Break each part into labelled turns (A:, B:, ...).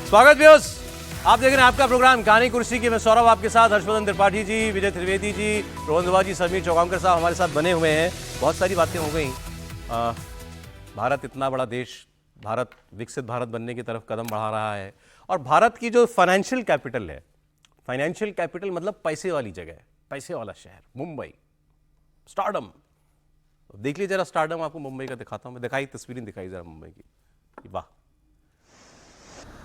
A: स्वागत व्यूअर्स, आप देख रहे हैं आपका प्रोग्राम कहानी कुर्सी की। मैं सौरभ आपके साथ, हर्षवर्धन त्रिपाठी जी, विजय त्रिवेदी जी, रोहन दुबा जी, समीर चौगांकर साहब हमारे साथ बने हुए हैं। बहुत सारी बातें हो गई। भारत इतना बड़ा देश, भारत विकसित भारत बनने की तरफ कदम बढ़ा रहा है और भारत की जो फाइनेंशियल कैपिटल है, फाइनेंशियल कैपिटल मतलब पैसे वाली जगह, पैसे वाला शहर, मुंबई, स्टारडम। देख लीजिए जरा स्टारडम, आपको मुंबई का दिखाता हूँ मैं। दिखाई तस्वीरें दिखाई जरा मुंबई की। वाह,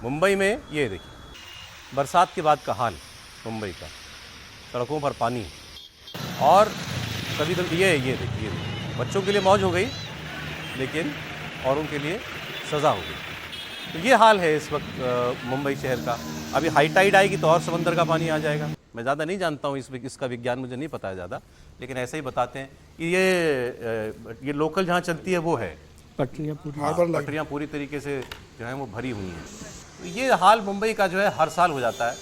A: मुंबई में ये देखिए बरसात के बाद का हाल मुंबई का, सड़कों पर पानी और कभी कभी ये देखिए बच्चों के लिए मौज हो गई लेकिन औरों के लिए सज़ा हो गई। तो ये हाल है इस वक्त मुंबई शहर का। अभी हाई टाइड आएगी तो और समंदर का पानी आ जाएगा। मैं ज़्यादा नहीं जानता हूँ इसका विज्ञान मुझे नहीं पता है ज़्यादा, लेकिन ऐसे ही बताते हैं कि ये लोकल जहाँ चलती है वो है पटरियाँ पूरी तरीके से जो है वो भरी हुई हैं। तो ये हाल मुंबई का जो है हर साल हो जाता है।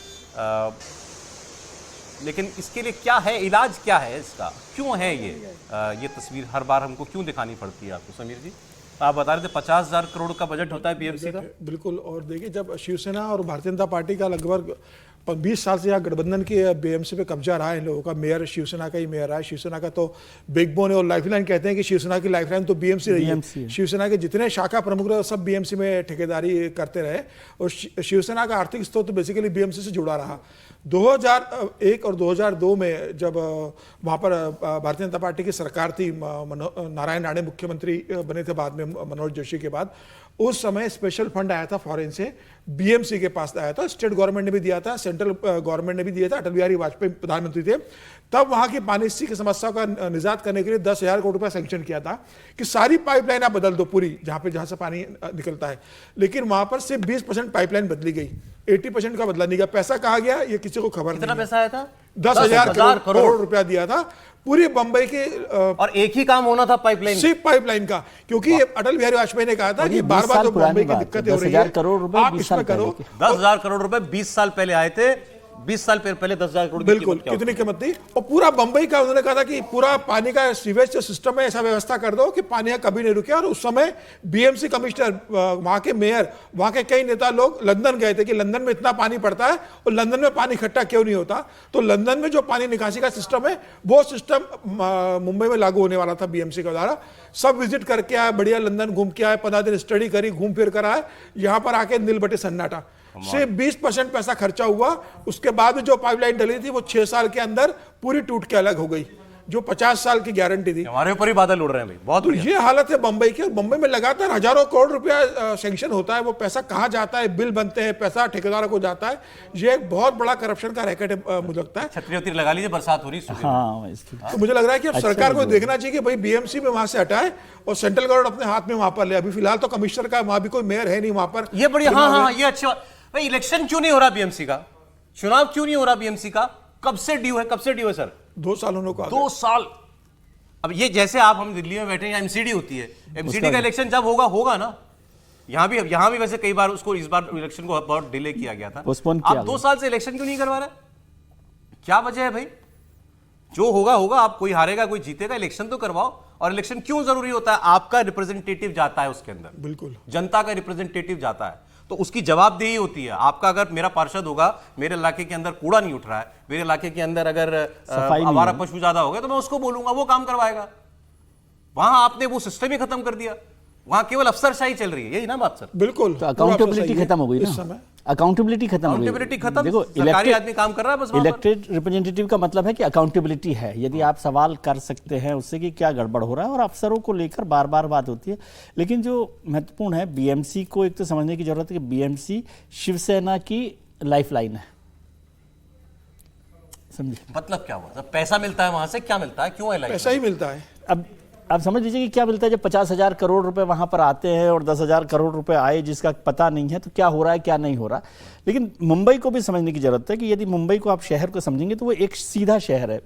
A: लेकिन इसके लिए क्या है, इलाज क्या है इसका, क्यों है ये तस्वीर हर बार हमको क्यों दिखानी पड़ती है आपको? समीर जी, आप बता रहे थे 50,000 करोड़ का बजट होता है पीएमसी का।
B: बिल्कुल। और देखिए, जब शिवसेना और भारतीय जनता पार्टी का लगभग 20 साल से यहाँ गठबंधन के बीएमसी पे कब्जा रहा है इन लोगों का, मेयर शिवसेना का ही मेयर रहा है। शिवसेना का तो बैकबोन है और लाइफलाइन कहते हैं कि शिवसेना की लाइफलाइन तो बीएमसी रही है। शिवसेना के जितने शाखा प्रमुख रहे सब बीएमसी में ठेकेदारी करते रहे और शिवसेना का आर्थिक स्रोत तो बेसिकली बीएमसी से जुड़ा रहा। 2001 और 2002 में जब वहाँ पर भारतीय जनता पार्टी की सरकार थी, नारायण राणे मुख्यमंत्री बने थे बाद में मनोहर जोशी के बाद, उस समय स्पेशल फंड आया था फॉरेन से, बीएमसी के पास आया था। स्टेट गवर्नमेंट ने भी दिया था, सेंट्रल गवर्नमेंट ने भी दिया था। अटल बिहारी वाजपेयी प्रधानमंत्री थे तब। वहाँ की पानी की समस्या का निजात करने के लिए 10,000 करोड़ रुपया सैंक्शन किया था कि सारी पाइपलाइन आप बदल दो पूरी, जहाँ से पानी निकलता है। लेकिन वहाँ पर सिर्फ 20% पाइपलाइन बदली गई, 80% का बदला नहीं गया। पैसा कहाँ गया ये किसी को खबर नहीं।
A: कितना पैसा आया था?
B: 10,000 करोड़ रुपया दिया था पूरी बंबई के।
A: और एक ही काम होना था पाइपलाइन, सिर्फ
B: पाइपलाइन का, क्योंकि अटल बिहारी वाजपेयी ने कहा था कि बार बार जो बंबई की दिक्कत हो रही है, आप इसमें करो।
A: 10,000 करोड़ रुपए 20 साल पहले आए थे, 20 साल पहले 10,000 करोड़।
B: बिल्कुल, कितनी कीमत थी। और पूरा बंबई का उन्होंने कहा था कि पूरा पानी का सीवेज सिस्टम में ऐसा व्यवस्था कर दो कि पानी कभी नहीं रुके। और उस समय बीएमसी कमिश्नर, वहां के मेयर, वहां के कई नेता लोग लंदन गए थे कि लंदन में इतना पानी पड़ता है और लंदन में पानी इकट्ठा क्यों नहीं होता। तो लंदन में जो पानी निकासी का सिस्टम है वो सिस्टम मुंबई में लागू होने वाला था बीएमसी के द्वारा। सब विजिट करके आए, बढ़िया लंदन घूम के आए, 15 दिन स्टडी करी, घूम फिर कर आए। यहाँ पर आके नील बटे सन्नाटा। सिर्फ 20% पैसा खर्चा हुआ। उसके बाद जो पाइपलाइन डली थी वो 6 साल के अंदर पूरी टूट के अलग हो गई, जो 50 साल की गारंटी थी।
A: हमारे ऊपर ही बादल उड़ रहे हैं भाई, बहुत।
B: तो ये हालत है बंबई की। बंबई में लगातार हजारों करोड़ रुपया सैंक्शन होता है, वो पैसा कहाँ जाता है, बिल बनते हैं, पैसा ठेकेदारों को जाता है। ये एक बहुत बड़ा करप्शन का रैकेट है मुझे लगता है।
A: छतरी लगा लीजिए, बरसात हो रही है।
B: तो मुझे लग रहा है कि अब सरकार को देखना चाहिए कि भाई बीएमसी में वहां से हटाए और सेंट्रल गवर्नमेंट अपने हाथ में वहां पर ले। अभी फिलहाल तो कमिश्नर का वहां भी कोई मेयर है नहीं वहां पर।
A: ये बड़ी, हाँ, ये अच्छा भाई। इलेक्शन क्यों नहीं हो रहा बीएमसी का? चुनाव क्यों नहीं हो रहा बीएमसी का? कब से ड्यू है सर?
B: 2 साल होने को।
A: 2 साल। अब ये जैसे आप हम दिल्ली में बैठे हैं, एमसीडी होती है, एमसीडी का इलेक्शन जब होगा ना, यहाँ भी वैसे कई बार उसको, इस बार इलेक्शन को बहुत डिले किया गया था। आप 2 साल से इलेक्शन क्यों नहीं करवा रहे? क्या वजह है भाई? जो होगा, आप कोई हारेगा कोई जीतेगा, इलेक्शन तो करवाओ। और इलेक्शन क्यों जरूरी होता है? आपका रिप्रेजेंटेटिव जाता है उसके अंदर,
B: बिल्कुल
A: जनता का रिप्रेजेंटेटिव जाता है, तो उसकी जवाबदेही होती है। आपका अगर मेरा पार्षद होगा, मेरे इलाके के अंदर कूड़ा नहीं उठ रहा है, मेरे इलाके के अंदर अगर आवारा पशु ज्यादा हो गए तो मैं उसको बोलूंगा, वो काम करवाएगा। वहां आपने वो सिस्टम ही खत्म कर दिया, वहां केवल अफसरशाही चल रही है। यही ना बात सर?
B: बिल्कुल,
C: तो अकाउंटेबिलिटी खत्म हो गई ना। अकाउंटेबिलिटी खत्म हो गई।
A: देखो, सरकारी आदमी काम कर रहा है बस।
C: इलेक्टेड रिप्रेजेंटेटिव का मतलब है कि अकाउंटेबिलिटी है। यदि आप सवाल कर सकते हैं उससे कि क्या गड़बड़ हो रहा है, और अफसरों को लेकर बार बार बात होती है। लेकिन जो महत्वपूर्ण है, बीएमसी को एक तो समझने की जरूरत है कि बीएमसी शिवसेना की लाइफलाइन है। समझे
A: मतलब क्या हुआ? जब पैसा मिलता है वहां से, क्या मिलता है, क्यों है?
B: पैसा ही मिलता है।
C: अब आप समझ लीजिए कि क्या मिलता है। जब 50,000 करोड़ रुपए वहां पर आते हैं और 10,000 करोड़ रुपए आए जिसका पता नहीं है, तो क्या हो रहा है क्या नहीं हो रहा। लेकिन मुंबई को भी समझने की जरूरत है कि यदि मुंबई को आप शहर को समझेंगे तो वो एक सीधा शहर है,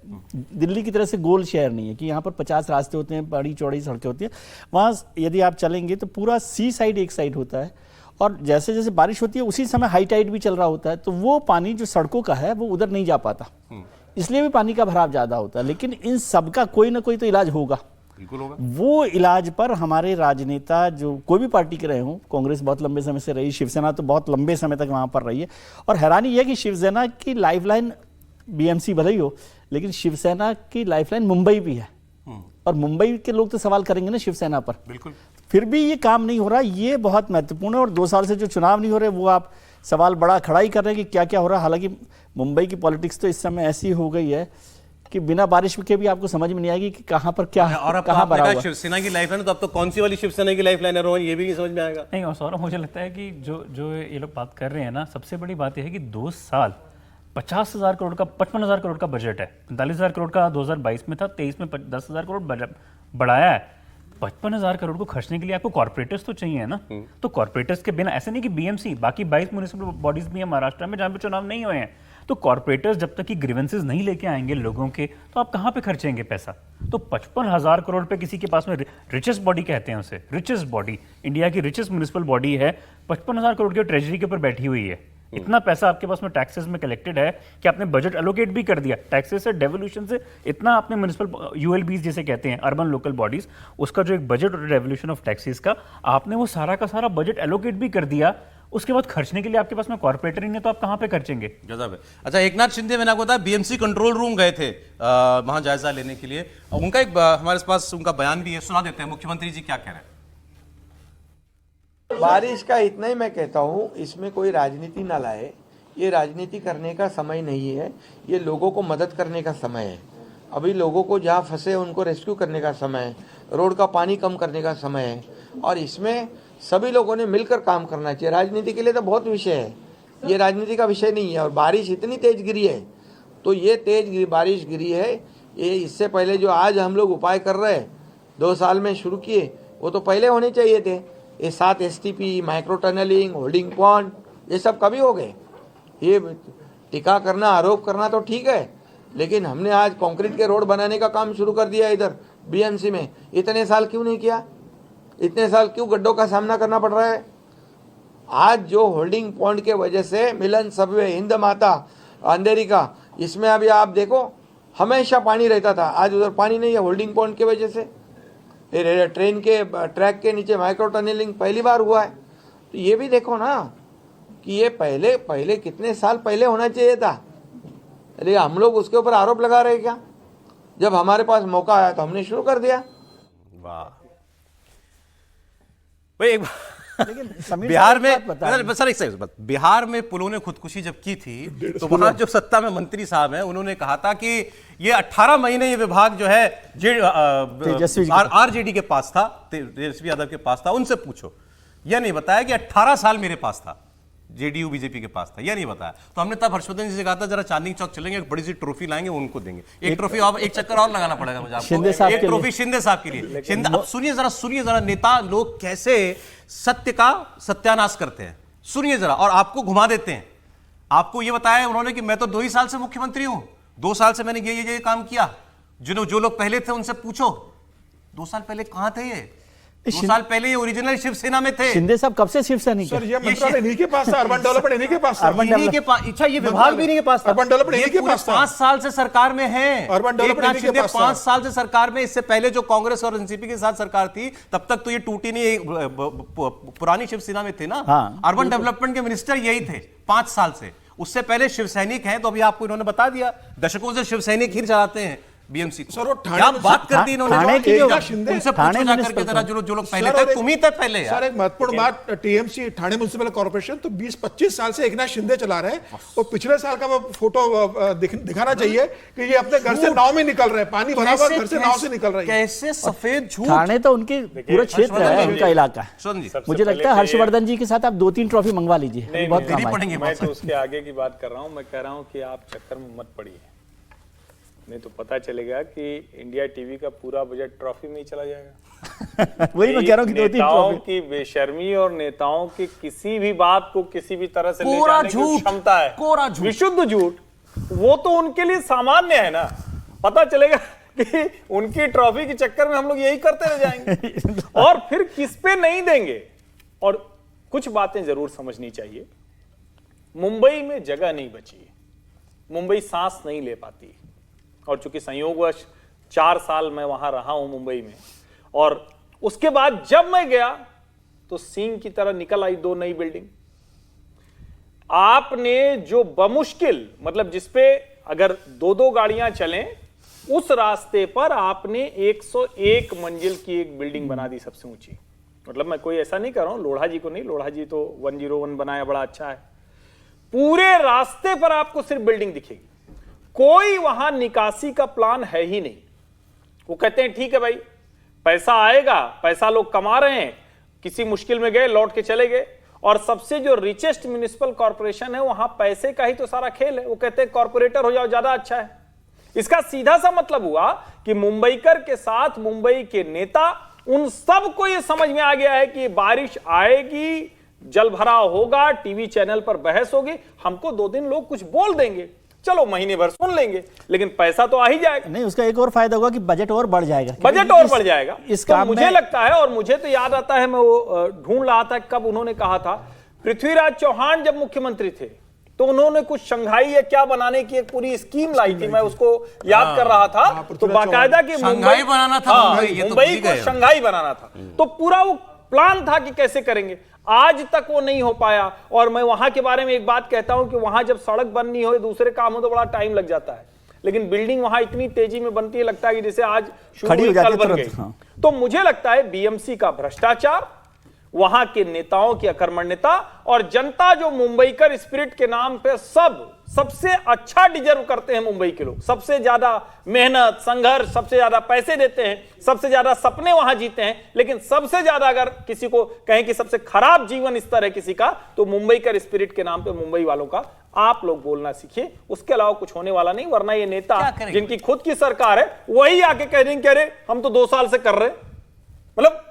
C: दिल्ली की तरह से गोल शहर नहीं है कि यहाँ पर 50 रास्ते होते हैं, बड़ी चौड़ी सड़कें होती हैं। वहाँ यदि आप चलेंगे तो पूरा सी साइड एक साइड होता है, और जैसे जैसे बारिश होती है उसी समय हाई टाइड भी चल रहा होता है, तो वो पानी जो सड़कों का है वो उधर नहीं जा पाता, इसलिए भी पानी का भराव ज़्यादा होता है। लेकिन इन सब का कोई ना कोई तो इलाज होगा।
A: बिल्कुल होगा।
C: वो इलाज पर हमारे राजनेता जो कोई भी पार्टी के रहे हों, कांग्रेस बहुत लंबे समय से रही, शिवसेना तो बहुत लंबे समय तक वहां पर रही है, और हैरानी यह कि शिवसेना की लाइफलाइन बीएमसी भले ही हो, लेकिन शिवसेना की लाइफलाइन मुंबई भी है, और मुंबई के लोग तो सवाल करेंगे ना शिवसेना पर।
A: बिल्कुल।
C: फिर भी ये काम नहीं हो रहा, ये बहुत महत्वपूर्ण है। और 2 साल से जो चुनाव नहीं हो रहे, वो आप सवाल बड़ा खड़ा ही कर रहे हैं कि क्या क्या हो रहा है। हालांकि मुंबई की पॉलिटिक्स तो इस समय ऐसी हो गई है कि बिना बारिश के भी आपको समझ में नहीं आएगी कि कहाँ पर क्या है
A: और अब
C: कहाँ
A: आपने
C: भरा
A: कहा
C: हुआ।
A: शिवसेना की लाइफ लाइन, तो अब तो कौन सी वाली शिवसेना की लाइफ लाइन है रोहन, ये भी नहीं समझ में आएगा।
D: नहीं, और सौरभ मुझे लगता है कि जो ये लोग बात कर रहे हैं ना, सबसे बड़ी बात यह है कि 2 साल 50,000 करोड़ का 55,000 करोड़ का बजट है। 45,000 करोड़ का 2022 में था, 23 में 10,000 करोड़ बढ़ाया है। 55,000 करोड़ को खर्चने के लिए आपको कॉर्पोरेटर्स तो चाहिए ना। तो कॉर्पोरेटर्स के बिना, ऐसे नहीं कि बीएमसी, बाकी 22 म्युनिसिपल बॉडीज भी हैं महाराष्ट्र में जहां पे चुनाव नहीं हुए हैं, तो कॉर्पोरेटर्स जब तक कि ग्रीवेंसेस नहीं लेके आएंगे लोगों के, तो आप कहां पे खर्चेंगे पैसा। तो 55,000 करोड़ पे किसी के पास में, रिचेस्ट बॉडी कहते हैं उसे, रिचेस्ट बॉडी, इंडिया की रिचेस्ट म्युनिसिपल बॉडी है, 55,000 करोड़ के ट्रेजरी के ऊपर बैठी हुई है। इतना पैसा आपके पास में टैक्सेस में कलेक्टेड है कि आपने बजट एलोकेट भी कर दिया, टैक्सेस से, डेवोल्यूशन से, इतना आपने म्युनिसिपल यूएलबीज जिसे कहते हैं, अर्बन लोकल बॉडीज, उसका जो एक बजट और डेवोल्यूशन ऑफ टैक्सेस का, आपने वो सारा का सारा बजट एलोकेट भी कर दिया। उसके बाद खर्चने के लिए आपके पास में कॉर्पोरेटर ही नहीं, तो आप कहां पे खर्चेंगे।
A: गजब है। अच्छा, एकनाथ शिंदे, मैंने आपको बताया बीएमसी कंट्रोल रूम गए थे वहां जायजा लेने के लिए, और उनका एक हमारे पास उनका बयान भी है, सुना देते हैं मुख्यमंत्री जी क्या कह रहे हैं।
E: बारिश का इतना ही मैं कहता हूँ, इसमें कोई राजनीति ना लाए। ये राजनीति करने का समय नहीं है, ये लोगों को मदद करने का समय है। अभी लोगों को जहाँ फंसे उनको रेस्क्यू करने का समय है, रोड का पानी कम करने का समय है, और इसमें सभी लोगों ने मिलकर काम करना चाहिए। राजनीति के लिए तो बहुत विषय है, ये राजनीति का विषय नहीं है। और बारिश इतनी तेज गिरी है, तो ये तेज बारिश गिरी है, ये इससे पहले जो आज हम लोग उपाय कर रहे हैं 2 साल में शुरू किए, वो तो पहले होने चाहिए थे। ये 7 STP, micro tunnelling, holding pond, ये सब कभी हो गए। ये टीका करना, आरोप करना तो ठीक है, लेकिन हमने आज कंक्रीट के रोड बनाने का काम शुरू कर दिया इधर बीएमसी में। इतने साल क्यों नहीं किया? इतने साल क्यों गड्ढों का सामना करना पड़ रहा है? आज जो होल्डिंग पॉन्ड के वजह से मिलन सबवे, हिंद माता, अंधेरी का, इसमें अभी आप देखो हमेशा पानी रहता था, आज उधर पानी नहीं है होल्डिंग पॉन्ड की वजह से। ट्रेन के ट्रैक के नीचे माइक्रो टनलिंग पहली बार हुआ है। तो ये भी देखो ना कि ये पहले कितने साल पहले होना चाहिए था। अरे हम लोग उसके ऊपर आरोप लगा रहे क्या? जब हमारे पास मौका आया तो हमने शुरू कर दिया।
A: वाह भाई, एक
C: लेकिन समीर
A: बिहार
C: साहब
A: में,
C: एक बात बता
A: सर एक सेकंड, बिहार में पुलों ने खुदकुशी जब की थी, तो वहां जो सत्ता में मंत्री साहब हैं, उन्होंने कहा था कि ये 18 महीने ये विभाग जो है आरजेडी के पास था, तेजस्वी यादव के पास था, उनसे पूछो। यह नहीं बताया कि 18 साल मेरे पास था, जेडीयू बीजेपी के पास था, यह नहीं बताया। तो हमने तब हर्षवर्धन जी से कहा था जरा चांदनी चौक चलेंगे, एक बड़ी सी ट्रॉफी लाएंगे, उनको देंगे एक ट्रॉफी, और एक चक्कर और लगाना पड़ेगा मुझे आपको,
C: शिंदे साहब
A: एक
C: के लिए।
A: ट्रॉफी शिंदे साहब के लिए। शिंदे, अब सुनिए जरा नेता लोग कैसे सत्य का सत्यानाश करते हैं, सुनिए जरा, और आपको घुमा देते हैं। आपको यह बताया उन्होंने कि मैं तो 2 ही साल से मुख्यमंत्री हूं, 2 साल से मैंने ये काम किया। जो लोग पहले थे उनसे पूछो, 2 साल पहले कहां थे ये? 2 साल पहले ये ओरिजिनल शिवसेना में थे।
C: शिंदे साहब कब से शिवसैनिक
B: सर
C: है?
B: ये मंत्रालय इन्हीं के पास था, अर्बन डेवलपमेंट इन्हीं के पास था।
A: इन्हीं के पास, अच्छा ये विभाग भी इन्हीं के पास था।
B: अर्बन डेवलपमेंट
A: ये
B: इन्हीं के
A: पूरे
B: पास था।
A: 5 साल से सरकार में है।
B: अर्बन डेवलपमेंट
A: एकनाथ
B: इन्हीं के
A: शिंदे
B: पास था।
A: 5 साल से सरकार में, इससे पहले जो कांग्रेस और एनसीपी के साथ सरकार थी, तब तक तो ये टूटी नहीं, पुरानी शिवसेना में थे ना।
C: हाँ,
A: अर्बन डेवलपमेंट के मिनिस्टर यही थे 5 साल से। उससे पहले शिवसैनिक हैं, तो अभी आपको इन्होंने बता दिया, दशकों से शिवसैनिक ही चलाते हैं बीएमसी को।
B: सर वो
A: क्या बात कर दी इन्होंने?
C: ठाणे की जो
A: उनसे
C: ठाणे
A: पूछो जाकर के
C: म्युनिसिपल
A: जरा, जो लोग पहले
B: सर,
A: थे,
B: और
A: तुम ही थे पहले
B: सर
A: यार।
B: एक महत्वपूर्ण बात, टीएमसी ठाणे म्युनिसिपल कॉर्पोरेशन तो 20-25 साल से एकनाथ शिंदे चला रहे हैं, और पिछले साल का वो फोटो दिखाना चाहिए कि ये अपने घर से नाव में निकल रहे हैं, पानी भरा हुआ घर से नाव से निकल रही है।
A: कैसे सफेद झूठ।
C: ठाणे तो उनके पूरा क्षेत्र है, उनका इलाका है।
A: सुन जी,
C: मुझे लगता है हर्षवर्धन जी के साथ आप 2-3 ट्रॉफी मंगवा लीजिए,
F: नहीं,
C: बहुत
F: नहीं,
C: काम
A: देरी
C: आएगी।
A: पड़ेंगे
F: मैं
A: बहुत
F: तो उसके आगे की बात कर रहा हूँ। मैं कह रहा हूँ कि आप चक्कर में मत पड़िए, नहीं तो पता चलेगा कि इंडिया टीवी का पूरा बजट ट्रॉफी में ही चला जाएगा।
C: वही मैं कह रहा हूँ कि 2-3
F: नेताओं
C: ट्रॉफी।
F: की बेशर्मी और नेताओं की किसी भी बात को किसी भी तरह से ले
A: कोरा
F: जाने की
A: झूठ,
F: क्षमता है,
A: कोरा झूठ।
F: विशुद्ध झूठ, वो तो उनके लिए सामान्य है ना। पता चलेगा कि उनकी ट्रॉफी के चक्कर में हम लोग यही करते रह जाएंगे और फिर किस पे नहीं देंगे। और कुछ बातें जरूर समझनी चाहिए, मुंबई में जगह नहीं बची है, मुंबई सांस नहीं ले पाती, और चूंकि संयोगवश 4 साल मैं वहां रहा हूं मुंबई में, और उसके बाद जब मैं गया तो सींग की तरह निकल आई 2 नई बिल्डिंग। आपने जो बमुश्किल, मतलब जिसपे अगर 2-2 गाड़ियां चलें, उस रास्ते पर आपने 101 मंजिल की एक बिल्डिंग बना दी, सबसे ऊंची। मतलब मैं कोई ऐसा नहीं कर रहा हूं, लोढ़ा जी को नहीं, लोढ़ा जी तो 101 बनाया, बड़ा अच्छा है। पूरे रास्ते पर आपको सिर्फ बिल्डिंग दिखेगी, कोई वहां निकासी का प्लान है ही नहीं। वो कहते हैं ठीक है भाई, पैसा आएगा, पैसा लोग कमा रहे हैं, किसी मुश्किल में गए लौट के चले गए। और सबसे जो रिचेस्ट म्युनिसिपल कॉर्पोरेशन है, वहां पैसे का ही तो सारा खेल है। वो कहते हैं कॉर्पोरेटर हो जाओ, ज्यादा अच्छा है। इसका सीधा सा मतलब हुआ कि मुंबईकर के साथ मुंबई के नेता, उन सबको यह समझ में आ गया है कि बारिश आएगी, जल भराव होगा, टीवी चैनल पर बहस होगी, हमको 2 दिन लोग कुछ बोल देंगे, चलो महीने भर सुन लेंगे, लेकिन पैसा तो आ ही जाएगा।
C: नहीं, उसका एक और फायदा होगा कि बजट और बढ़ जाएगा,
F: बजट और बढ़ जाएगा।
C: इस
F: तो
C: काम
F: मुझे
C: में
F: लगता है, और मुझे तो याद आता है, मैं वो ढूंढ रहा था कब उन्होंने कहा था, पृथ्वीराज चौहान जब मुख्यमंत्री थे तो उन्होंने कुछ शंघाई या क्या बनाने की एक पूरी स्कीम लाई थी, मैं उसको याद कर रहा था। तो बाकायदा कि
A: शंघाई बनाना था,
F: मुंबई को शंघाई बनाना था, तो पूरा वो प्लान था कि कैसे करेंगे। आज तक वो नहीं हो पाया। और मैं वहां के बारे में एक बात कहता हूं कि वहां जब सड़क बननी हो, दूसरे काम हो, तो बड़ा टाइम लग जाता है, लेकिन बिल्डिंग वहां इतनी तेजी में बनती है, लगता है कि जैसे आज शुरू हुई कल बन गई। तो मुझे लगता है बीएमसी का भ्रष्टाचार, वहां के नेताओं की अकर्मण्यता, और जनता जो मुंबईकर स्पिरिट के नाम पे सबसे अच्छा डिजर्व करते हैं मुंबई के लोग, सबसे ज्यादा मेहनत, संघर्ष, सबसे ज्यादा पैसे देते हैं, सबसे ज्यादा सपने वहां जीते हैं। लेकिन सबसे ज्यादा अगर किसी को कहें कि सबसे खराब जीवन स्तर है किसी का, तो मुंबईकर स्पिरिट के नाम पे मुंबई वालों का आप लोग बोलना सीखिए। उसके अलावा कुछ होने वाला नहीं, वरना ये नेता जिनकी खुद की सरकार है, वही आके कह देंगे अरे हम तो 2 साल से कर रहे, मतलब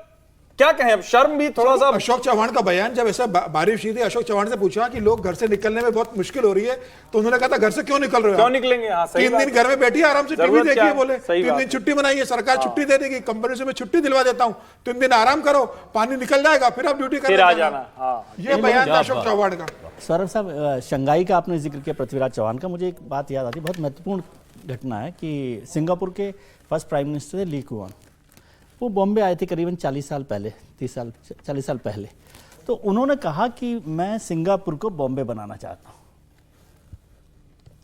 F: क्या कहें, अब शर्म भी थोड़ा सा।
B: अशोक चौहान का बयान, जब ऐसा बारिश हुई थी, अशोक चौहान से पूछा कि लोग घर से निकलने में बहुत मुश्किल हो रही है, तो उन्होंने कहा था घर से क्यों निकल रहे हो,
F: क्यों निकलेंगे। हाँ, सही
B: 3 दिन घर में बैठिए, आराम से टीवी देखिए, बोले 3 दिन छुट्टी बनाइए, सरकार छुट्टी दे देगी, कंपनी से मैं छुट्टी दिलवा देता हूं, 3 दिन आराम करो, पानी निकल जाएगा, फिर आप ड्यूटी
F: फिर आ जाना।
B: ये बयान था अशोक चौहान का।
C: सौरभ साहब, शंघाई का आपने जिक्र किया, पृथ्वीराज चौहान का, मुझे एक बात याद आती है, बहुत महत्वपूर्ण घटना है कि सिंगापुर के first prime minister Lee Kuan, वो बॉम्बे आए थे करीबन 40 साल पहले, 40 साल पहले। तो उन्होंने कहा कि मैं सिंगापुर को बॉम्बे बनाना चाहता हूँ।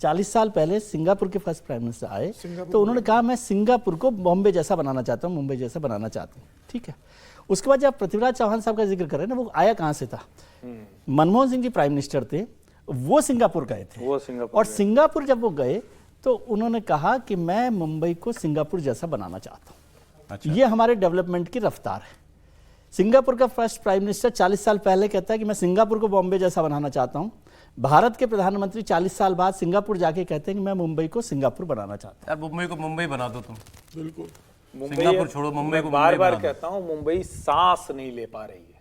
C: 40 साल पहले सिंगापुर के फर्स्ट प्राइम मिनिस्टर आए, तो उन्होंने कहा मैं सिंगापुर को बॉम्बे जैसा बनाना चाहता हूँ, मुंबई जैसा बनाना चाहता हूँ। ठीक है, उसके बाद जब पृथ्वीराज चौहान साहब का जिक्र कर रहे हैं ना, वो आया कहाँ से था? मनमोहन सिंह जी प्राइम मिनिस्टर थे, वो सिंगापुर गए थे, और सिंगापुर जब वो गए तो उन्होंने कहा कि मैं मुंबई को सिंगापुर जैसा बनाना चाहता हूँ। अच्छा। ये हमारे डेवलपमेंट की रफ्तार है। सिंगापुर का फर्स्ट प्राइम मिनिस्टर 40 साल पहले कहता है कि मैं सिंगापुर को बॉम्बे जैसा बनाना चाहता हूं। भारत के प्रधानमंत्री 40 साल बाद सिंगापुर जाके कहते हैं कि मैं मुंबई को सिंगापुर बनाना चाहता हूं।
A: यार मुंबई को मुंबई बना दो तुम,
B: बिल्कुल।
A: सिंगापुर छोड़ो, मुंबई को
F: बार बार कहता हूं, मुंबई सांस नहीं ले पा रही है।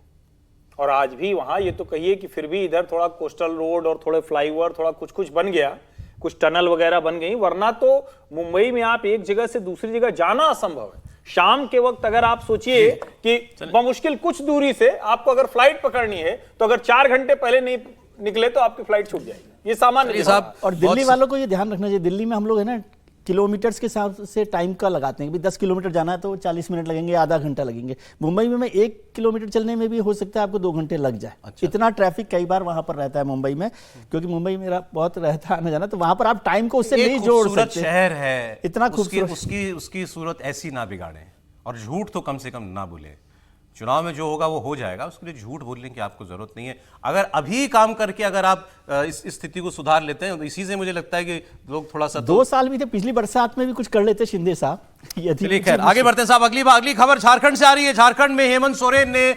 F: और आज भी वहां, ये तो कहिए कि फिर भी इधर थोड़ा कोस्टल रोड और थोड़े फ्लाईओवर, थोड़ा कुछ कुछ बन गया, कुछ टनल वगैरह बन गई, वरना तो मुंबई में आप एक जगह से दूसरी जगह जाना असंभव है। शाम के वक्त अगर आप सोचिए कि बमुश्किल कुछ दूरी से आपको अगर फ्लाइट पकड़नी है, तो अगर 4 घंटे पहले नहीं निकले तो आपकी फ्लाइट छूट जाएगी। ये सामान्य साहब।
C: और दिल्ली वालों को ये ध्यान रखना चाहिए, दिल्ली में हम लोग है ना किलोमीटर्स के हिसाब से टाइम का लगाते हैं कि 10 किलोमीटर जाना है तो 40 मिनट लगेंगे, आधा घंटा लगेंगे। मुंबई में 1 किलोमीटर चलने में भी हो सकता है आपको 2 घंटे लग जाए। अच्छा। इतना ट्रैफिक कई बार वहां पर रहता है मुंबई में, क्योंकि मुंबई मेरा बहुत रहता है आना जाना, तो वहां पर आप टाइम को उससे नहीं जोड़ सकते।
A: शहर है,
C: इतना खूबसूरत,
A: उसकी सूरत ऐसी ना बिगाड़े, और झूठ तो कम से कम ना बोले। चुनाव में जो होगा वो हो जाएगा, उसके लिए झूठ बोलने की आपको जरूरत नहीं है। अगर अभी काम करके अगर आप इस स्थिति को सुधार लेते हैं, तो इसी से मुझे लगता है कि लोग थोड़ा सा
C: 2 साल भी थे, पिछली बरसात में भी कुछ कर लेते शिंदे साहब।
A: खैर आगे बढ़ते हैं साहब। अगली खबर झारखंड से आ रही है। झारखंड में हेमंत सोरेन ने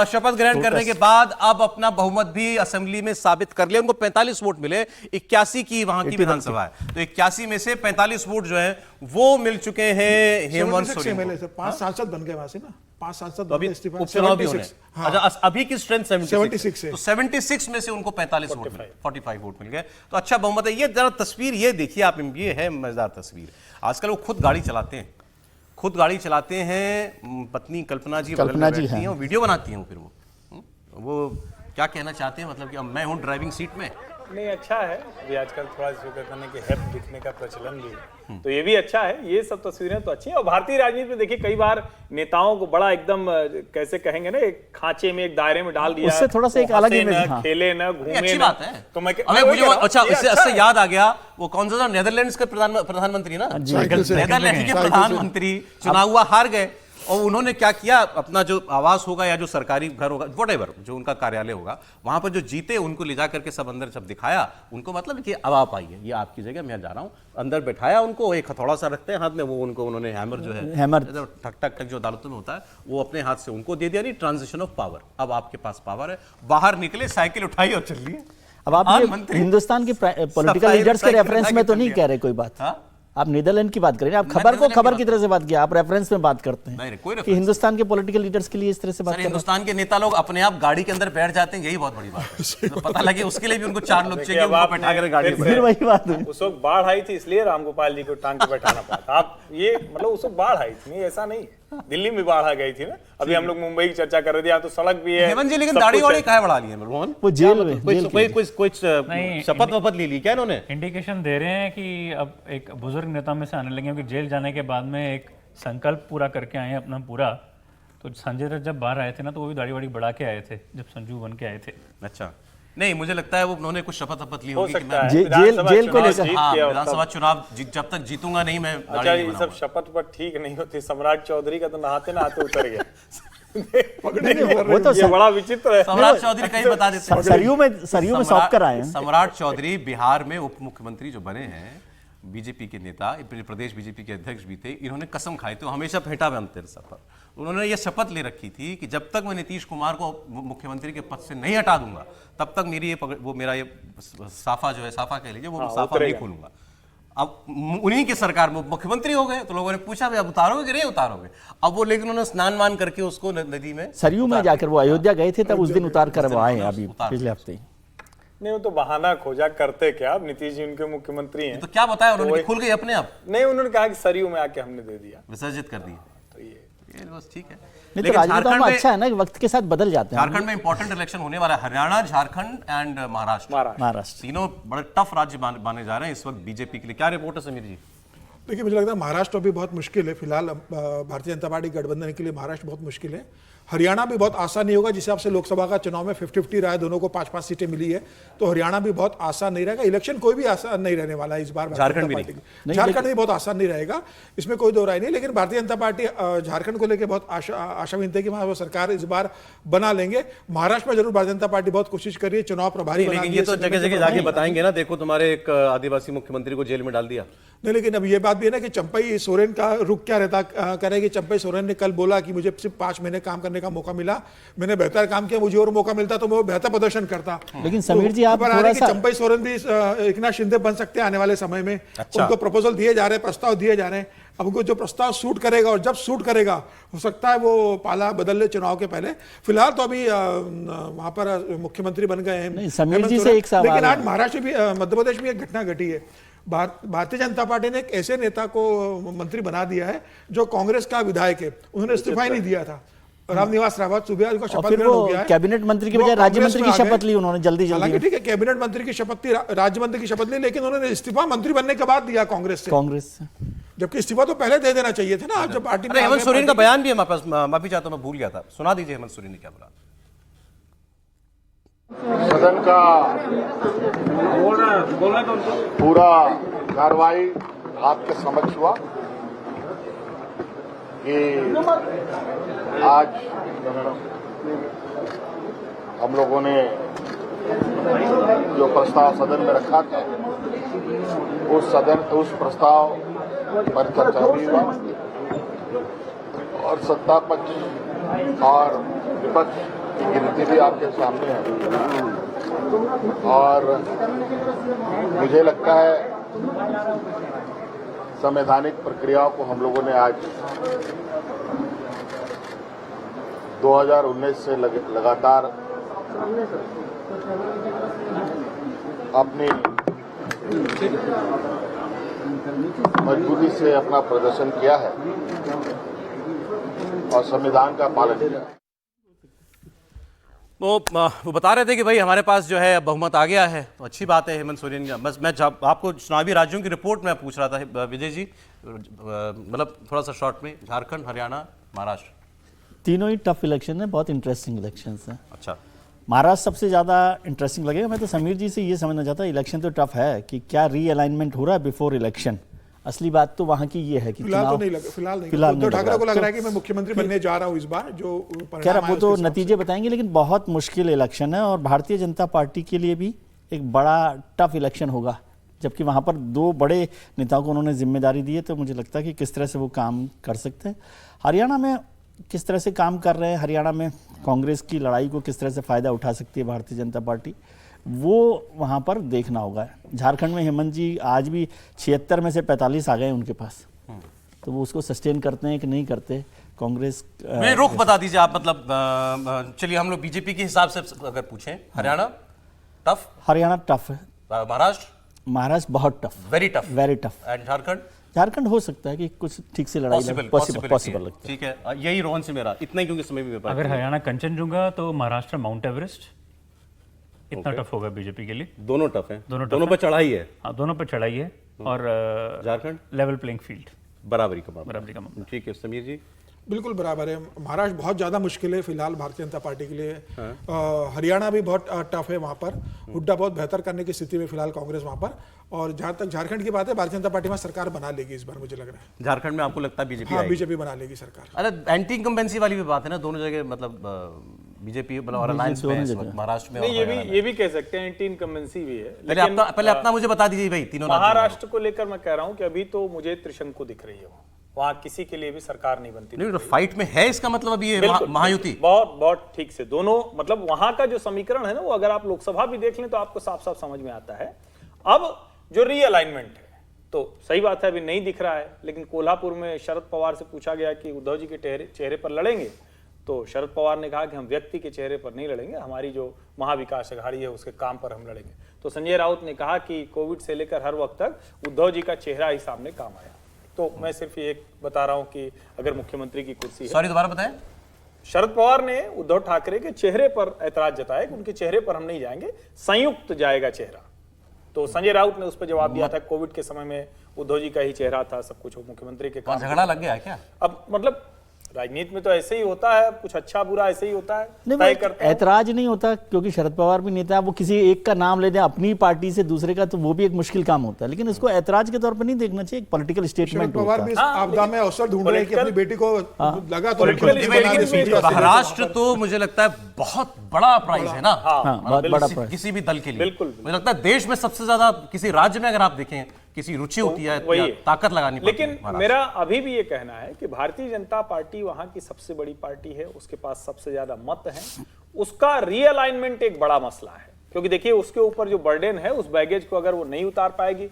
A: शपथ ग्रहण करने के बाद अब अपना बहुमत भी असेंबली में साबित कर लिया। उनको 45 वोट मिले, 81 की वहां की विधानसभा है, तो 81 में से 45 वोट जो है वो मिल चुके हैं हेमंत सोरेन को।
B: 5 सांसद बन गए वहां से ना, 5 सांसद
A: तो अभी उपचुनाव भी होने। अच्छा, अभी की स्ट्रेंथ
B: 76 है,
A: तो 76 में से उनको 45 वोट मिले, 45 वोट मिल गए, तो अच्छा बहुमत है। ये जरा तस्वीर ये देखिए आप, ये है मजेदार तस्वीर। आजकल वो खुद गाड़ी चलाते हैं, पत्नी कल्पना जी हैं, वीडियो बनाती हैं, फिर वो क्या कहना चाहते हैं, मतलब कि अब मैं हूं ड्राइविंग सीट में,
F: नहीं अच्छा है, अभी आजकल थोड़ा इसको कहते हैं कि हेप दिखने का प्रचलन भी है, तो ये भी अच्छा है। ये सब तस्वीरें तो अच्छी हैं। और भारतीय राजनीति में देखिए कई बार नेताओं को बड़ा एकदम कैसे कहेंगे ना, एक खांचे में, एक दायरे में डाल दिया,
C: उससे थोड़ा सा एक अलग इमेज,
F: ना खेले ना घूमे,
A: अच्छी बात है।
F: तो मैं
A: मुझे अच्छा इससे याद आ गया, वो कौन सा था, नेदरलैंड्स के प्रधानमंत्री ना, नेदरलैंड के प्रधानमंत्री चुनाव हुआ, हार गए, और उन्होंने क्या किया, अपना जो आवास होगा या जो सरकारी घर होगा, व्हाटएवर जो उनका कार्यालय होगा, वहां पर जो जीते उनको ले जा करके सब अंदर सब दिखाया उनको, मतलब कि अब आप आइए, ये आपकी जगह, मैं जा रहा हूँ, अंदर बैठाया उनको, एक हथौड़ा सा रखते हैं हाथ में, वो उनको उन्होंने हैमर जो है,
C: हैमर
A: ठक ठक ठक जो अदालतों में होता है, वो अपने हाथ से उनको दे दिया। नहीं, ट्रांजिशन ऑफ पावर, अब आपके पास पावर है, बाहर निकले, साइकिल उठाई और चल लिए।
C: अब आप ये हिंदुस्तान की पॉलिटिकल लीडर्स के रेफरेंस में तो नहीं कह रहे कोई बात, आप नीदरलैंड की बात करें, आप खबर को खबर की तरह से बात किया, आप रेफरेंस में बात करते हैं कि हिंदुस्तान के पॉलिटिकल लीडर्स के लिए इस तरह से बात करें।
A: हिंदुस्तान के नेता लोग अपने आप गाड़ी के अंदर बैठ जाते हैं, यही बहुत बड़ी बात है। तो पता लगे उसके लिए भी उनको 4 लोग चाहिए, उनको बैठा कर गाड़ी में।
C: फिर वही बात है,
F: उस वक्त बाढ़ आई थी इसलिए रामगोपाल जी को टांग के बैठाना पड़ा। आप ये मतलब उस वक्त बाढ़ आई थी, ऐसा नहीं है, दिल्ली में बाढ़ आ गई थी ना। अभी हम लोग मुंबई की चर्चा कर रहे थे, यहाँ तो सड़क भी है।
A: हेमंत जी, लेकिन दाढ़ी वाड़ी काहे बढ़ा ली है रोहन?
C: वो जेल में
A: कोई शपथ वपथ ले ली क्या इन्होंने?
D: इंडिकेशन दे रहे हैं कि अब एक बुजुर्ग नेता में से आने लगे हैं कि जेल जाने के बाद में एक संकल्प पूरा करके आए हैं अपना पूरा। तो संजय दत्त जब बाहर आए थे ना, तो वो भी दाढ़ी वाड़ी बढ़ा के आए थे जब संजू बन के आए थे।
A: अच्छा, नहीं, मुझे लगता है वो उन्होंने कुछ शपथ वपथ ली
F: हो
A: होगी कि
F: सकता
A: मैं
F: है
C: जेल को लेकर,
A: विधानसभा चुनाव जब तक जीतूंगा नहीं मैं
F: अच्छा,
A: दाढ़ी
F: ये
A: नहीं
F: सब शपथ पर ठीक नहीं होती। सम्राट चौधरी का तो नहाते नहाते उतर गया।
C: वो तो
F: ये बड़ा विचित्र है।
A: सम्राट चौधरी कहीं बता देते हैं।
C: सरयू में सौंप कर आए हैं।
A: सम्राट चौधरी बिहार में उप मुख्यमंत्री जो बने हैं, बीजेपी के नेता, प्रदेश बीजेपी के अध्यक्ष भी थे, इन्होंने कसम खाई थी, हमेशा फेंटा बनते शपथ। उन्होंने ये शपथ ले रखी थी कि जब तक मैं नीतीश कुमार को मुख्यमंत्री के पद से नहीं हटा दूंगा, तब तक मेरी वो मेरा ये साफा जो है, साफा कह लीजिए, वो साफा नहीं खोलूंगा। अब उन्हीं की सरकार में मुख्यमंत्री हो गए, तो लोगों ने पूछा भाई अब उतारोगे कि नहीं उतारोगे? अब वो, लेकिन उन्होंने स्नान मान करके उसको नदी में,
C: सरयू में जाकर, वो अयोध्या गए थे तब उस दिन उतार कर वो आए अभी पिछले हफ्ते।
F: नहीं, वो तो बहाना खोजा, करते क्या, अब नीतीश जी उनके मुख्यमंत्री हैं।
A: तो क्या बताया उन्होंने, खुल गई अपने आप?
F: नहीं, उन्होंने कहा कि सरयू में आके हमने दे दिया,
A: विसर्जित कर दिया।
F: तो ये
A: बस ठीक है।
C: लेकिन राजनीतियों में अच्छा है ना, वक्त के साथ बदल जाते हैं।
A: झारखंड में इंपॉर्टेंट इलेक्शन होने वाला है, हरियाणा, झारखंड एंड महाराष्ट्र, तीनों बड़े टफ राज्य माने जा रहे हैं इस वक्त बीजेपी के लिए। क्या रिपोर्ट है समीर जी?
B: देखिए, मुझे लगता है महाराष्ट्र भी बहुत मुश्किल है फिलहाल, भारतीय जनता पार्टी गठबंधन के लिए महाराष्ट्र बहुत मुश्किल है। हरियाणा भी बहुत आसान नहीं होगा, जिस हिसाब से लोकसभा का चुनाव में 50-50 रहा है, दोनों को 5-5 सीटें मिली है, तो हरियाणा भी बहुत आसान नहीं रहेगा। इलेक्शन कोई भी आसान नहीं रहने वाला है इस बार।
A: झारखंड
B: भी बहुत आसान नहीं रहेगा, इसमें कोई दो राय नहीं। लेकिन भारतीय जनता पार्टी झारखंड को लेकर बहुत आशावादी है कि वहां वो सरकार इस बार बना लेंगे। महाराष्ट्र में जरूर भारतीय जनता पार्टी बहुत कोशिश कर रही है, चुनाव प्रभारी,
A: लेकिन ये तो जगह जगह जाके बताएंगे ना, देखो तुम्हारे एक आदिवासी मुख्यमंत्री को जेल में डाल दिया।
B: नहीं, लेकिन अब ये बात भी है ना कि चंपई सोरेन का रुख क्या रहता करेगी। चंपई सोरेन ने कल बोला कि मुझे सिर्फ 5 महीने काम करने का मौका मिला, मैंने बेहतर काम किया, मुझे और मौका मिलता तो मैं बेहतर प्रदर्शन करता।
C: लेकिन समीर जी, आप थोड़ा सा,
B: चंपई सोरेन भी एकनाथ शिंदे बन सकते हैं आने वाले समय में। उनको प्रपोजल दिए जा रहे हैं, प्रस्ताव दिए जा रहे हैं। अब उनको जो प्रस्ताव सूट करेगा, और जब सूट करेगा, हो सकता है वो पाला बदल ले चुनाव के पहले। फिलहाल तो अभी वहां पर मुख्यमंत्री बन गए हैं।
C: समीर जी से एक सवाल,
B: लेकिन आज महाराष्ट्र भी, मध्य प्रदेश में एक घटना घटी है। भारतीय जनता पार्टी ने एक ऐसे नेता को मंत्री बना दिया है जो कांग्रेस का विधायक है, उन्होंने इस्तीफा ही नहीं दिया था। रामनिवास रावत सुबह उनको शपथ ग्रहण हो गया है।
C: कैबिनेट मंत्री की बजाय राज्य मंत्री की शपथ ली उन्होंने जल्दी।
B: हालांकि ठीक है, कैबिनेट मंत्री की शपथ थी, राज्य मंत्री की शपथ ली, लेकिन उन्होंने इस्तीफा मंत्री बनने के बाद दिया कांग्रेस से। जबकि इस्तीफा तो पहले दे देना चाहिए था ना। जब पार्टी में
A: हेमंत सोरेन का बयान भी है हमारे पास, माफी चाहता हूं, मैं भूल गया था, सुना दीजिए हेमंत सोरेन ने क्या बोला।
G: सदन का पूरा कार्रवाई आपके समक्ष हुआ कि आज हम लोगों ने जो प्रस्ताव सदन में रखा था, उस प्रस्ताव पर चर्चा भी हुआ, और सत्ता पक्ष और विपक्ष की गिनती भी आपके सामने है। और मुझे लगता है संवैधानिक प्रक्रियाओं को हम लोगों ने आज 2019 से लगातार अपनी मजबूती से अपना प्रदर्शन किया है और संविधान का पालन किया है।
A: वो बता रहे थे कि भाई हमारे पास जो है बहुमत आ गया है, तो अच्छी बात है हेमंत सोरेन का। बस मैं आपको चुनावी राज्यों की रिपोर्ट में पूछ रहा था विजय जी, मतलब थोड़ा सा शॉर्ट में, झारखंड, हरियाणा, महाराष्ट्र,
C: तीनों ही टफ इलेक्शन है, बहुत इंटरेस्टिंग इलेक्शन हैं।
A: अच्छा,
C: महाराष्ट्र सबसे ज़्यादा इंटरेस्टिंग लगेगा। मैं तो समीर जी से ये समझना चाहता, इलेक्शन तो टफ है कि क्या रीअलाइनमेंट हो रहा है बिफोर इलेक्शन। असली बात तो वहाँ की ये है कि
B: फिलहाल तो नहीं लगा, फिलहाल उद्धव ठाकरे को लग रहा है कि मैं मुख्यमंत्री बनने जा रहा हूँ इस बार, जो
C: क्या वो तो नतीजे बताएंगे, लेकिन बहुत मुश्किल इलेक्शन है और भारतीय जनता पार्टी के लिए भी एक बड़ा टफ इलेक्शन होगा, जबकि वहाँ पर दो बड़े नेताओं को उन्होंने जिम्मेदारी दी है। तो मुझे लगता है कि किस तरह से वो काम कर सकते हैं। हरियाणा में किस तरह से काम कर रहे हैं, हरियाणा में कांग्रेस की लड़ाई को किस तरह से फ़ायदा उठा सकती है भारतीय जनता पार्टी, वो वहाँ पर देखना होगा। झारखंड में हेमंत जी आज भी 76 में से 45 आ गए उनके पास, तो वो उसको सस्टेन करते हैं कि नहीं करते कांग्रेस।
A: मैं रुख बता दीजिए आप, मतलब चलिए हम लोग बीजेपी के हिसाब से अगर पूछें, हरियाणा टफ,
C: हरियाणा टफ है,
A: महाराष्ट्र
C: बहुत tough,
A: very tough,
C: and
A: Jharkhand
C: Jharkhand हो सकता है कि कुछ ठीक से लड़ाई पॉसिबल लगता है।
A: ठीक है, यही रोहन से मेरा इतना ही, क्योंकि समय भी
D: अगर हरियाणा कंचनजुंगा तो महाराष्ट्र माउंट एवरेस्ट, इतना टफ होगा बीजेपी के लिए।
A: दोनों टफ हैं,
D: दोनों
A: पर चढ़ाई है।
D: हाँ, दोनों पर चढ़ाई है और
A: झारखंड
D: लेवल प्लेइंग फील्ड,
A: बराबरी का मामला। ठीक है समीर जी।
B: बिल्कुल बराबर है। महाराष्ट्र बहुत ज़्यादा मुश्किल है फिलहाल भारतीय जनता पार्टी के लिए। हरियाणा भी बहुत टफ है, वहाँ पर हुड्डा बहुत बेहतर करने की स्थिति में फिलहाल कांग्रेस वहाँ पर। और जहाँ तक झारखंड की बात है, भारतीय जनता पार्टी में सरकार बना लेगी इस बार, मुझे लग रहा है।
A: झारखंड में आपको लगता है बीजेपी?
B: हाँ, बीजेपी बना लेगी सरकार।
A: अरे एंटी इनकम्बेंसी वाली भी बात है ना, दोनों जगह मतलब बीजेपी और अलायंस में, महाराष्ट्र में।
F: ये भी कह सकते हैं एंटी इनकम्बेंसी भी है।
A: पहले अपना मुझे बता दीजिए भाई, तीनों
F: महाराष्ट्र को लेकर मैं कह रहा हूँ कि अभी तो मुझे त्रिशंकु दिख रही है, वहाँ किसी के लिए भी सरकार नहीं बनती।
A: नहीं, तो फाइट में है, इसका मतलब अभी ये महायुति
F: बहुत ठीक से दोनों, मतलब वहां का जो समीकरण है ना, वो अगर आप लोकसभा भी देख लें तो आपको साफ साफ समझ में आता है। अब जो रीअलाइनमेंट है, तो सही बात है अभी नहीं दिख रहा है, लेकिन कोल्हापुर में शरद पवार से पूछा गया कि उद्धव जी के चेहरे पर लड़ेंगे, तो शरद पवार ने कहा कि हम व्यक्ति के चेहरे पर नहीं लड़ेंगे, हमारी जो महाविकास अघाड़ी है उसके काम पर हम लड़ेंगे। तो संजय राउत ने कहा कि कोविड से लेकर हर वक्त तक उद्धव जी का चेहरा ही सामने काम आया। तो मैं सिर्फ ये बता रहा हूं कि अगर मुख्यमंत्री की कुर्सी है,
A: सॉरी दोबारा बताएं,
F: शरद पवार ने उद्धव ठाकरे के चेहरे पर ऐतराज जताया कि उनके चेहरे पर हम नहीं जाएंगे, संयुक्त जाएगा चेहरा। तो संजय राउत ने उस पर जवाब दिया था कोविड के समय में उद्धव जी का ही चेहरा था, सब कुछ मुख्यमंत्री के काम।
A: झगड़ा लग गया क्या?
F: अब मतलब राजनीति में तो ऐसे ही होता है, कुछ अच्छा बुरा ऐसे ही होता है,
C: नहीं, ऐतराज नहीं होता, क्योंकि शरद पवार भी नेता है, वो किसी एक का नाम ले दें अपनी पार्टी से दूसरे का, तो वो भी एक मुश्किल काम होता है, लेकिन इसको ऐतराज के तौर पर नहीं देखना चाहिए, एक पॉलिटिकल स्टेटमेंट होता है।
B: पवार भी आपदा में अवसर ढूंढ रहे हैं कि अपनी बेटी को लगा तो
A: महाराष्ट्र तो मुझे लगता है बहुत बड़ा प्राइज है ना,
C: बहुत बड़ा प्राइज
A: किसी भी दल के लिए।
F: बिल्कुल,
A: मुझे लगता है देश में सबसे ज्यादा किसी राज्य में अगर आप देखें किसी रुचि होती है, ताकत लगानी पड़ती है।
F: लेकिन मेरा अभी भी ये कहना है कि भारतीय जनता पार्टी वहां की सबसे बड़ी पार्टी है, उसके पास सबसे ज्यादा मत है, उसका रीअलाइनमेंट एक बड़ा मसला है, क्योंकि देखिए उसके ऊपर जो बर्डन है, उस बैगेज को अगर वो नहीं उतार पाएगी,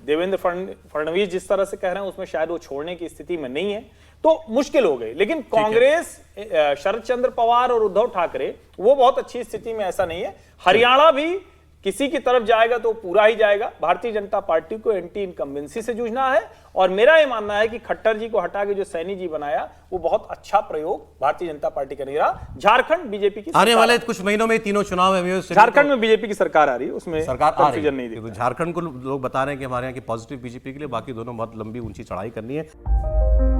F: देवेंद्र फडणवीस जिस तरह से कह रहे हैं उसमें शायद वो छोड़ने की स्थिति में नहीं है, तो मुश्किल हो गई। लेकिन कांग्रेस, शरद चंद्र पवार और उद्धव ठाकरे वो बहुत अच्छी स्थिति में, ऐसा नहीं है। हरियाणा भी किसी की तरफ जाएगा तो पूरा ही जाएगा। भारतीय जनता पार्टी को एंटी इनकम्बेंसी से जूझना है, और मेरा यह मानना है कि खट्टर जी को हटा के जो सैनी जी बनाया, वो बहुत अच्छा प्रयोग भारतीय जनता पार्टी का नहीं रहा। झारखंड बीजेपी की
A: आने वाले कुछ महीनों में तीनों चुनाव है,
F: झारखंड में बीजेपी की सरकार आ रही है, उसमें
A: सरकार
F: कंफ्यूजन नहीं दिखता।
A: झारखंड को लोग बता रहे हैं कि हमारे यहाँ की पॉजिटिव बीजेपी के लिए, बाकी दोनों बहुत लंबी ऊंची चढ़ाई करनी है।